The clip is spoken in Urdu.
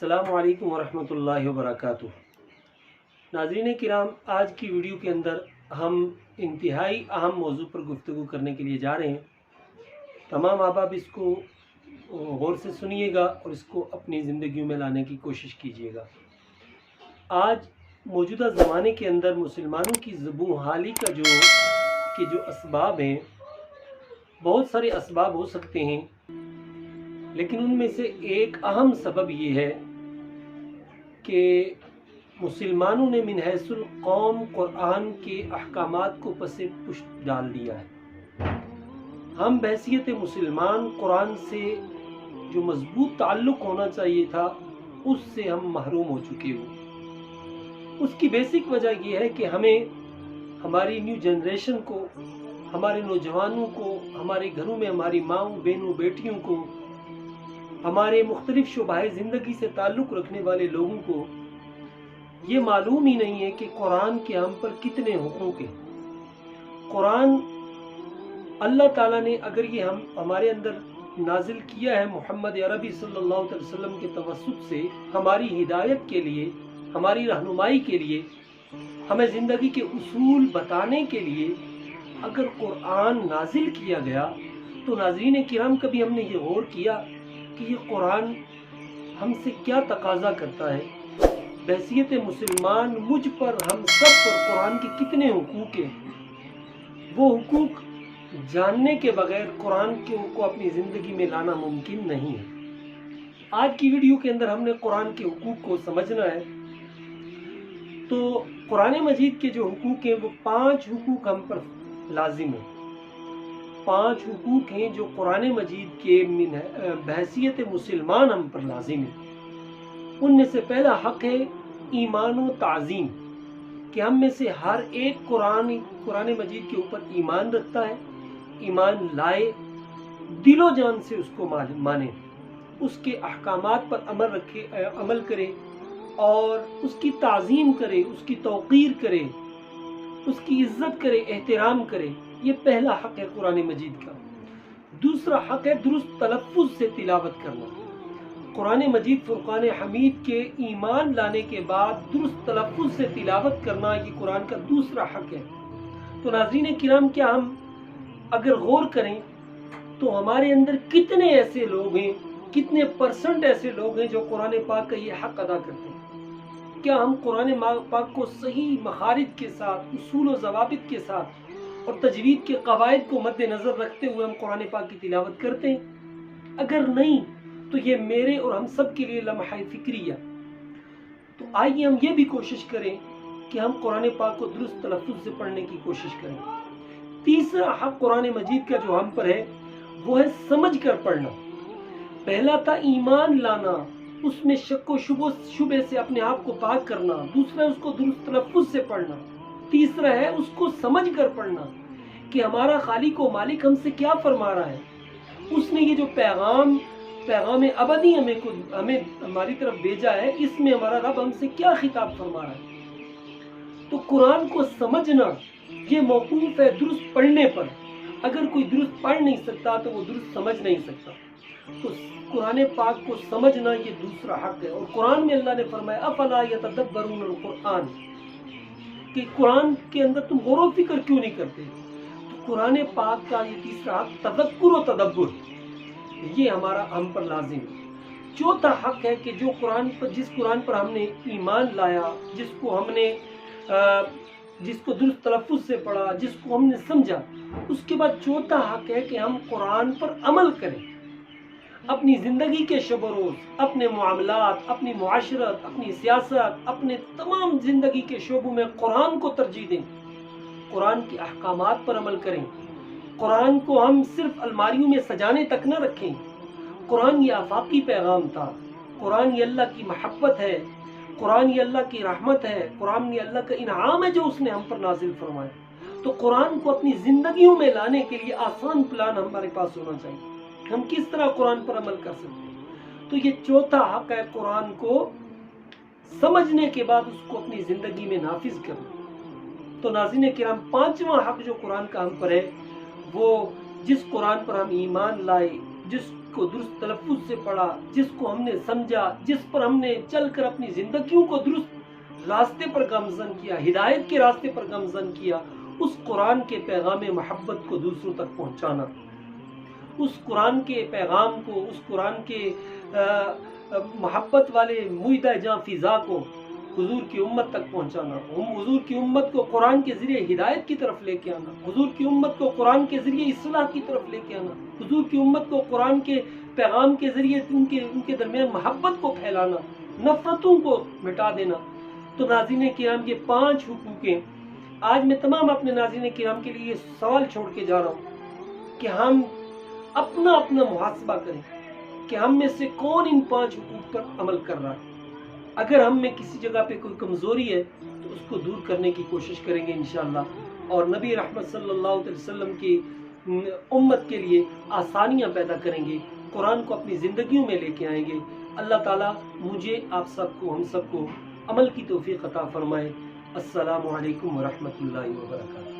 السلام علیکم ورحمۃ اللہ وبرکاتہ۔ ناظرین کرام، آج کی ویڈیو کے اندر ہم انتہائی اہم موضوع پر گفتگو کرنے کے لیے جا رہے ہیں۔ تمام احباب اس کو غور سے سنیے گا اور اس کو اپنی زندگیوں میں لانے کی کوشش کیجیے گا۔ آج موجودہ زمانے کے اندر مسلمانوں کی زبوں حالی کا جو اسباب ہیں، بہت سارے اسباب ہو سکتے ہیں، لیکن ان میں سے ایک اہم سبب یہ ہے کہ مسلمانوں نے من حیث القوم قرآن کے احکامات کو پس پشت ڈال دیا ہے۔ ہم بحیثیت مسلمان قرآن سے جو مضبوط تعلق ہونا چاہیے تھا، اس سے ہم محروم ہو چکے ہو۔ اس کی بیسک وجہ یہ ہے کہ ہمیں ہماری نیو جنریشن کو، ہمارے نوجوانوں کو، ہمارے گھروں میں ہماری ماؤں بہنوں بیٹیوں کو، ہمارے مختلف شعبہ زندگی سے تعلق رکھنے والے لوگوں کو یہ معلوم ہی نہیں ہے کہ قرآن کے ہم پر کتنے حقوق ہیں۔ قرآن اللہ تعالیٰ نے اگر یہ ہمارے اندر نازل کیا ہے محمد عربی صلی اللہ علیہ وسلم کے توسط سے، ہماری ہدایت کے لیے، ہماری رہنمائی کے لیے، ہمیں زندگی کے اصول بتانے کے لیے اگر قرآن نازل کیا گیا، تو ناظرین کرام کبھی ہم نے یہ غور کیا کہ یہ قرآن ہم سے کیا تقاضا کرتا ہے؟ بحیثیت مسلمان مجھ پر، ہم سب پر قرآن کے کتنے حقوق ہیں؟ وہ حقوق جاننے کے بغیر قرآن کو اپنی زندگی میں لانا ممکن نہیں ہے۔ آج کی ویڈیو کے اندر ہم نے قرآن کے حقوق کو سمجھنا ہے۔ تو قرآن مجید کے جو حقوق ہیں وہ 5 حقوق ہم پر لازم ہیں۔ 5 حقوق ہیں جو قرآن مجید کے بحیثیت مسلمان ہم پر لازم ہیں۔ ان میں سے پہلا حق ہے ایمان و تعظیم، کہ ہم میں سے ہر ایک قرآن مجید کے اوپر ایمان رکھتا ہے، ایمان لائے، دل و جان سے اس کو مانے، اس کے احکامات پر عمل کرے اور اس کی تعظیم کرے، اس کی توقیر کرے، اس کی عزت کرے، احترام کرے۔ یہ پہلا حق ہے قرآن مجید کا۔ دوسرا حق ہے درست تلفظ سے تلاوت کرنا۔ قرآن مجید فرقان حمید کے ایمان لانے کے بعد درست تلفظ سے تلاوت کرنا، یہ قرآن کا دوسرا حق ہے۔ تو ناظرین کرام، کیا ہم اگر غور کریں تو ہمارے اندر کتنے ایسے لوگ ہیں، کتنے پرسنٹ ایسے لوگ ہیں جو قرآن پاک کا یہ حق ادا کرتے ہیں؟ کیا ہم قرآن پاک کو صحیح مخارج کے ساتھ، اصول و ضوابط کے ساتھ اور تجوید کے قواعد کو مد نظر رکھتے ہوئے ہم قرآن پاک کی تلاوت کرتے ہیں؟ اگر نہیں تو یہ میرے اور ہم سب کے لیے لمحہ فکریہ۔ تو آئیے ہم یہ بھی کوشش کریں کہ ہم قرآن پاک کو درست تلفظ سے پڑھنے کی کوشش کریں۔ تیسرا حق قرآن مجید کا جو ہم پر ہے وہ ہے سمجھ کر پڑھنا۔ پہلا تھا ایمان لانا، اس میں شک و شبے سے اپنے آپ کو پاک کرنا۔ دوسرا ہے اس کو درست تلفظ سے پڑھنا۔ تیسرا ہے اس کو سمجھ کر پڑھنا کہ ہمارا خالق و مالک ہم سے کیا فرما رہا ہے۔ اس نے یہ جو پیغام ابدی ہمیں ہماری طرف بھیجا ہے، اس میں ہمارا رب ہم سے کیا خطاب فرما رہا ہے۔ تو قرآن کو سمجھنا یہ موقوف ہے درست پڑھنے پر۔ اگر کوئی درست پڑھ نہیں سکتا تو وہ درست سمجھ نہیں سکتا۔ تو قرآن پاک کو سمجھنا یہ دوسرا حق ہے۔ اور قرآن میں اللہ نے فرمایا افلا یتدبرون القرآن، کہ قرآن کے اندر تم غور و فکر کیوں نہیں کرتے؟ تو قرآن پاک کا یہ تیسرا حق تذکر و تدبر، یہ ہم پر لازم ہے۔ چوتھا حق ہے کہ جس قرآن پر ہم نے ایمان لایا، جس کو درست تلفظ سے پڑھا، جس کو ہم نے سمجھا، اس کے بعد چوتھا حق ہے کہ ہم قرآن پر عمل کریں۔ اپنی زندگی کے شب و روز، اپنے معاملات، اپنی معاشرت، اپنی سیاست، اپنے تمام زندگی کے شعبوں میں قرآن کو ترجیح دیں، قرآن کے احکامات پر عمل کریں۔ قرآن کو ہم صرف الماریوں میں سجانے تک نہ رکھیں۔ قرآن یہ آفاقی پیغام تھا۔ قرآن یہ اللہ کی محبت ہے، قرآن یہ اللہ کی رحمت ہے، قرآن یہ اللہ کا انعام ہے جو اس نے ہم پر نازل فرمایا۔ تو قرآن کو اپنی زندگیوں میں لانے کے لیے آسان پلان ہمارے پاس ہونا چاہیے۔ ہم کس طرح قرآن پر عمل کر سکتے ہیں؟ تو یہ چوتھا حق ہے قرآن کو سمجھنے کے بعد اس کو اپنی زندگی میں نافذ کرنا۔ تو ناظرین کرام، 5واں حق جو قرآن کا ہم پر ہے، وہ جس قرآن پر ہم ایمان لائے، جس کو درست تلفظ سے پڑھا، جس کو ہم نے سمجھا، جس پر ہم نے چل کر اپنی زندگیوں کو درست راستے پر گامزن کیا، ہدایت کے راستے پر گامزن کیا، اس قرآن کے پیغام محبت کو دوسروں تک پہنچانا، اس قرآن کے پیغام کو، اس قرآن کے محبت والے معدہ جاں فضا کو حضور کی امت تک پہنچانا، حضور کی امت کو قرآن کے ذریعے ہدایت کی طرف لے کے آنا، حضور کی امت کو قرآن کے ذریعے اصلاح کی طرف لے کے آنا، حضور کی امت کو قرآن کے پیغام کے ذریعے ان کے درمیان محبت کو پھیلانا، نفرتوں کو مٹا دینا۔ تو ناظرین کرام، یہ 5 حقوق ہیں۔ آج میں تمام اپنے ناظرین کرام کے لیے سوال چھوڑ کے جا رہا ہوں کہ ہم اپنا محاسبہ کریں کہ ہم میں سے کون ان 5 حقوق پر عمل کر رہا ہے۔ اگر ہم میں کسی جگہ پہ کوئی کمزوری ہے تو اس کو دور کرنے کی کوشش کریں گے انشاءاللہ، اور نبی رحمت صلی اللہ علیہ وسلم کی امت کے لیے آسانیاں پیدا کریں گے، قرآن کو اپنی زندگیوں میں لے کے آئیں گے۔ اللہ تعالیٰ مجھے، آپ سب کو، ہم سب کو عمل کی توفیق عطا فرمائے۔ السلام علیکم ورحمۃ اللہ وبرکاتہ۔